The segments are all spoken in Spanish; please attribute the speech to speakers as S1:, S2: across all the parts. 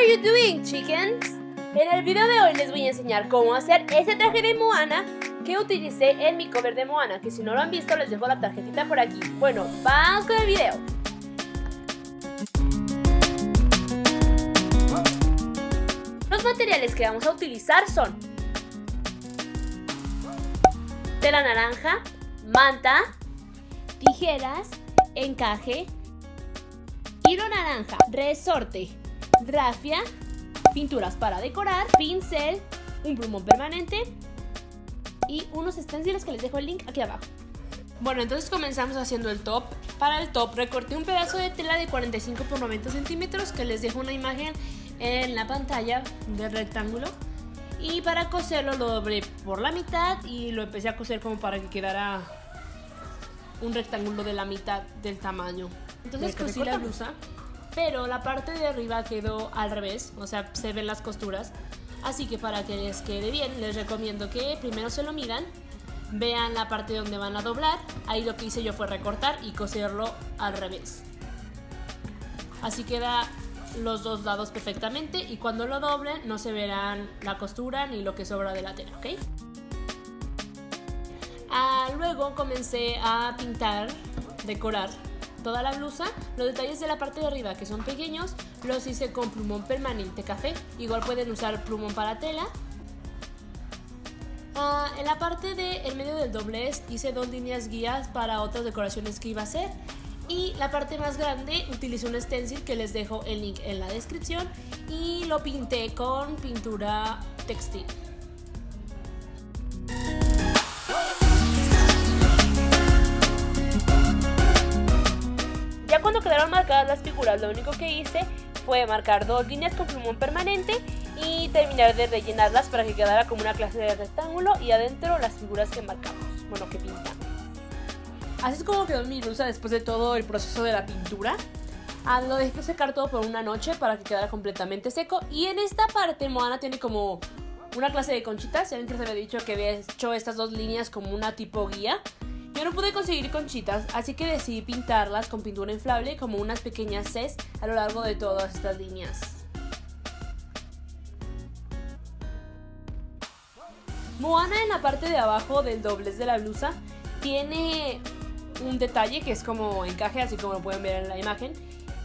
S1: are you doing, chickens? En el video de hoy les voy a enseñar cómo hacer este traje de Moana que utilicé en mi cover de Moana, que si no lo han visto les dejo la tarjetita por aquí. Bueno, vamos con el video. Los materiales que vamos a utilizar son tela naranja, manta, tijeras, encaje, hilo naranja, resorte, rafia, pinturas para decorar, pincel, un plumón permanente y unos stencils que les dejo el link aquí abajo. Bueno, entonces comenzamos haciendo el top. Para el top recorté un pedazo de tela de 45 por 90 centímetros que les dejo una imagen en la pantalla del rectángulo. Y para coserlo lo doblé por la mitad y lo empecé a coser como para que quedara un rectángulo de la mitad del tamaño. Entonces cosí la blusa, pero la parte de arriba quedó al revés, o sea, se ven las costuras. Así que para que les quede bien, les recomiendo que primero se lo midan, vean la parte donde van a doblar. Ahí lo que hice yo fue recortar y coserlo al revés. Así queda los dos lados perfectamente y cuando lo doblen no se verán la costura ni lo que sobra de la tela, ¿ok? Luego comencé a pintar, decorar toda la blusa. Los detalles de la parte de arriba, que son pequeños, los hice con plumón permanente café. Igual pueden usar plumón para tela. En la parte en medio del doblez hice dos líneas guías para otras decoraciones que iba a hacer. Y la parte más grande utilicé un stencil que les dejo el link en la descripción y lo pinté con pintura textil. Ya cuando quedaron marcadas las figuras, lo único que hice fue marcar dos líneas con plumón permanente y terminar de rellenarlas para que quedara como una clase de rectángulo y adentro las figuras que marcamos, bueno, que pintamos. Así es como quedó mi blusa después de todo el proceso de la pintura. Lo dejé secar todo por una noche para que quedara completamente seco. Y en esta parte Moana tiene como una clase de conchitas. Ya ven que les había dicho que había hecho estas dos líneas como una tipo guía. Yo no pude conseguir conchitas, así que decidí pintarlas con pintura inflable como unas pequeñas Cs a lo largo de todas estas líneas. Moana en la parte de abajo del doblez de la blusa tiene un detalle que es como encaje, así como lo pueden ver en la imagen.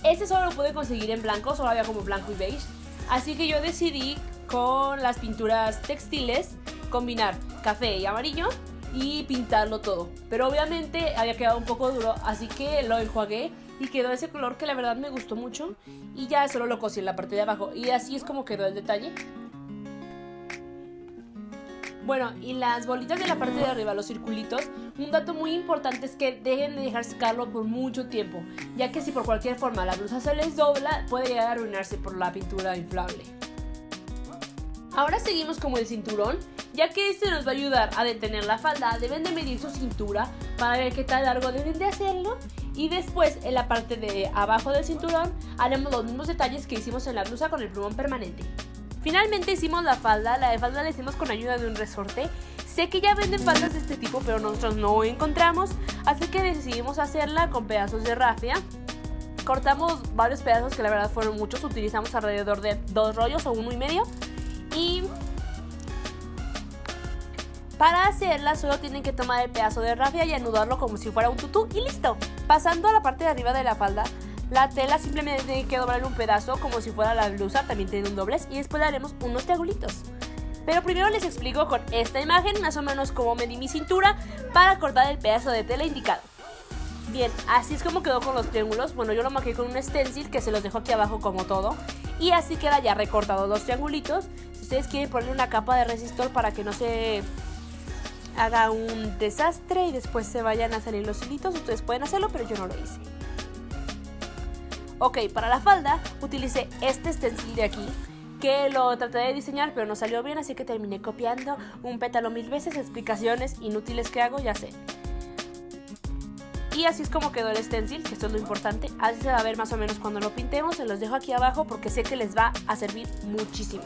S1: Este solo lo pude conseguir en blanco, solo había como blanco y beige. Así que yo decidí con las pinturas textiles combinar café y amarillo y pintarlo todo. Pero obviamente había quedado un poco duro, así que lo enjuagué y quedó ese color que la verdad me gustó mucho. Y ya solo lo cosí en la parte de abajo y así es como quedó el detalle. Bueno, y las bolitas de la parte de arriba, los circulitos, un dato muy importante es que dejen de dejar secarlo por mucho tiempo, ya que si por cualquier forma la blusa se les dobla, puede llegar a arruinarse por la pintura inflable. Ahora seguimos con el cinturón, ya que este nos va a ayudar a detener la falda. Deben de medir su cintura para ver qué tan largo deben de hacerlo. Y después en la parte de abajo del cinturón haremos los mismos detalles que hicimos en la blusa con el plumón permanente. Finalmente hicimos la de falda la hicimos con ayuda de un resorte. Sé que ya venden faldas de este tipo, pero nosotros no encontramos, así que decidimos hacerla con pedazos de rafia. Cortamos varios pedazos que la verdad fueron muchos, utilizamos alrededor de 2 rollos o 1 y medio. Y para hacerla solo tienen que tomar el pedazo de rafia y anudarlo como si fuera un tutú y listo. Pasando a la parte de arriba de la falda, la tela simplemente tiene que doblar un pedazo como si fuera la blusa, también tiene un doblez y después le haremos unos triangulitos. Pero primero les explico con esta imagen más o menos cómo medí mi cintura para cortar el pedazo de tela indicado. Bien, así es como quedó con los triángulos. Bueno, yo lo marqué con un stencil que se los dejo aquí abajo como todo. Y así queda ya recortado los triangulitos. Si ustedes quieren ponerle una capa de resistor para que no se haga un desastre y después se vayan a salir los hilitos, ustedes pueden hacerlo, pero yo no lo hice. Ok, para la falda utilicé este stencil de aquí, que lo traté de diseñar pero no salió bien, así que terminé copiando un pétalo 1000 veces. Explicaciones inútiles que hago, ya sé. Y así es como quedó el stencil, que esto es lo importante. Así se va a ver más o menos cuando lo pintemos. Se los dejo aquí abajo porque sé que les va a servir muchísimo.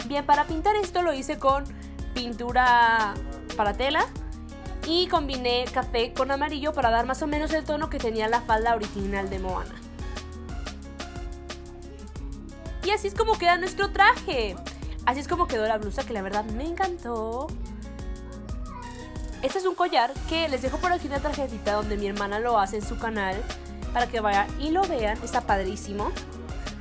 S1: Bien, para pintar esto lo hice con pintura para tela y combiné café con amarillo para dar más o menos el tono que tenía la falda original de Moana. Y así es como queda nuestro traje. Así es como quedó la blusa, que la verdad me encantó. Este es un collar que les dejo por aquí una tarjetita donde mi hermana lo hace en su canal para que vayan y lo vean. Está padrísimo.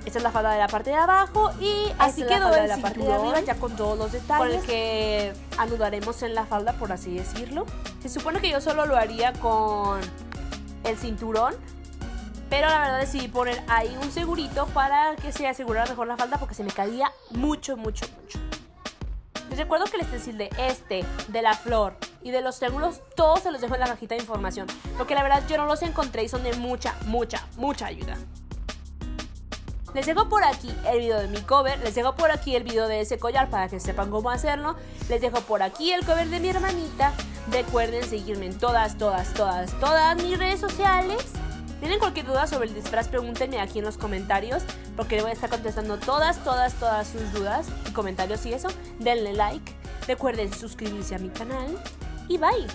S1: Esta es la falda de la parte de abajo y así quedó el cinturón de arriba, ya con todos los detalles, con el que anudaremos en la falda, por así decirlo. Se supone que yo solo lo haría con el cinturón, pero la verdad decidí poner ahí un segurito para que se asegurara mejor la falda porque se me caía mucho. Les recuerdo que el stencil de la flor y de los triángulos, todos se los dejo en la cajita de información, porque la verdad yo no los encontré y son de mucha ayuda. Les dejo por aquí el video de mi cover, les dejo por aquí el video de ese collar para que sepan cómo hacerlo, les dejo por aquí el cover de mi hermanita. Recuerden seguirme en todas mis redes sociales. ¿Tienen cualquier duda sobre el disfraz? Pregúntenme aquí en los comentarios, porque le voy a estar contestando todas sus dudas y comentarios y eso. Denle like, recuerden suscribirse a mi canal y bye.